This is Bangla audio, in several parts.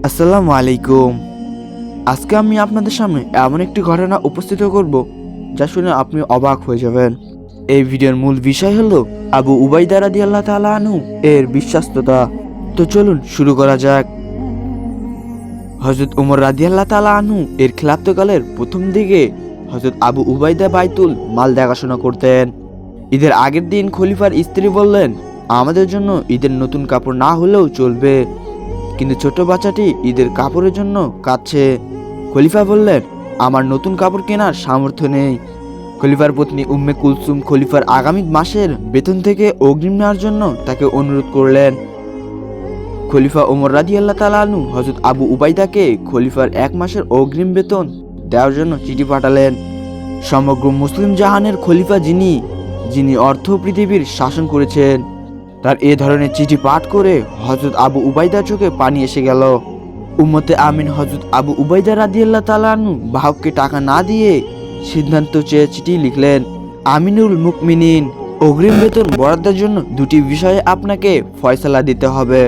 আসসালামু আলাইকুম। আজকে আমি আপনাদের সামনে এমন একটি ঘটনা উপস্থিত করব যা শুনে আপনি অবাক হয়ে যাবেন। এই ভিডিওর মূল বিষয় হলো আবু উবাইদা রাদিয়াল্লাহু তাআলা আনহু এর বিশ্বাসতা। তো চলুন শুরু করা যাক। হযরত ওমর রাদিয়াল্লাহু তাআলা আনহু এর খিলাফতকালের প্রথম দিকে হযরত আবু উবাইদা বাইতুল মাল দেখাশোনা করতেন। ঈদের আগের দিন খলিফার স্ত্রী বললেন, আমাদের জন্য ঈদের নতুন কাপড় না হলেও চলবে, কিন্তু ছোট বাচ্চাটি ঈদের কাপড়ের জন্য কাঁদছে। খলিফা বললেন, আমার নতুন কাপড় কেনার সামর্থ্য নেই। খলিফার পত্নী উম্মে কুলসুম খলিফার আগামী মাসের বেতন থেকে অগ্রিম নেওয়ার জন্য তাকে অনুরোধ করলেন। খলিফা ওমর রাদিয়াল্লাহু তাআলা আনহু হযরত আবু উবাইদাকে খলিফার 1 মাসের অগ্রিম বেতন দেওয়ার জন্য চিঠি পাঠালেন। সমগ্র মুসলিম জাহানের খলিফা যিনি অর্থ পৃথিবীর শাসন করেছেন, তার এ ধরনের চিঠি পাঠ করে হযরত আবু উবাইদার চোখে পানি এসে গেল। উম্মতে আমিন হযরত আবু উবাইদা রাদিয়াল্লাহু তাআলা আনহু বাহককে টাকা না দিয়ে সিদ্ধান্ত চেয়ে চিঠি লিখলেন। আমিনুল মুকমিনিন, অগ্রিম বেতন বরাদ্দের জন্য দুটি বিষয়ে আপনাকে ফয়সালা দিতে হবে।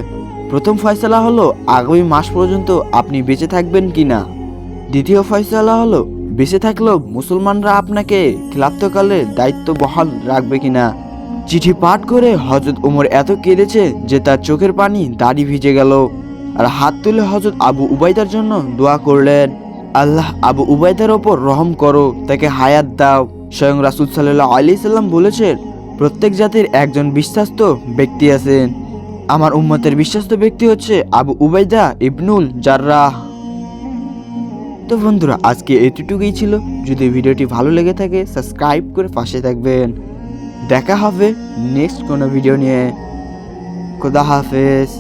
প্রথম ফয়সালা হলো আগামী মাস পর্যন্ত আপনি বেঁচে থাকবেন কিনা। দ্বিতীয় ফয়সালা হলো বেঁচে থাকলেও মুসলমানরা আপনাকে খিলাফতকালে দায়িত্ব বহাল রাখবে কিনা। চিঠি পাঠ করে হযরত ওমর এত কেঁদেছে যে তার চোখের পানি দাড়ি ভিজে গেল, আর হাত তুলে হযরত আবু উবাইদার জন্য দোয়া করলেন, আল্লাহ আবু উবাইদার ওপর রহম করো, তাকে হায়াত দাও। স্বয়ং রাসূল সাল্লাল্লাহু আলাইহি সাল্লাম বলেছেন, প্রত্যেক জাতির একজন বিশ্বস্ত ব্যক্তি আছেন। আমার উম্মতের বিশ্বস্ত ব্যক্তি হচ্ছে আবু উবাইদা ইবনুল জাররাহ। তো বন্ধুরা, আজকে এতটুকুই ছিল। যদি ভিডিওটি ভালো লেগে থাকে সাবস্ক্রাইব করে পাশে থাকবেন। দেখা হবে নেক্সট কোনো ভিডিও নিয়ে। খোদা হাফেজ।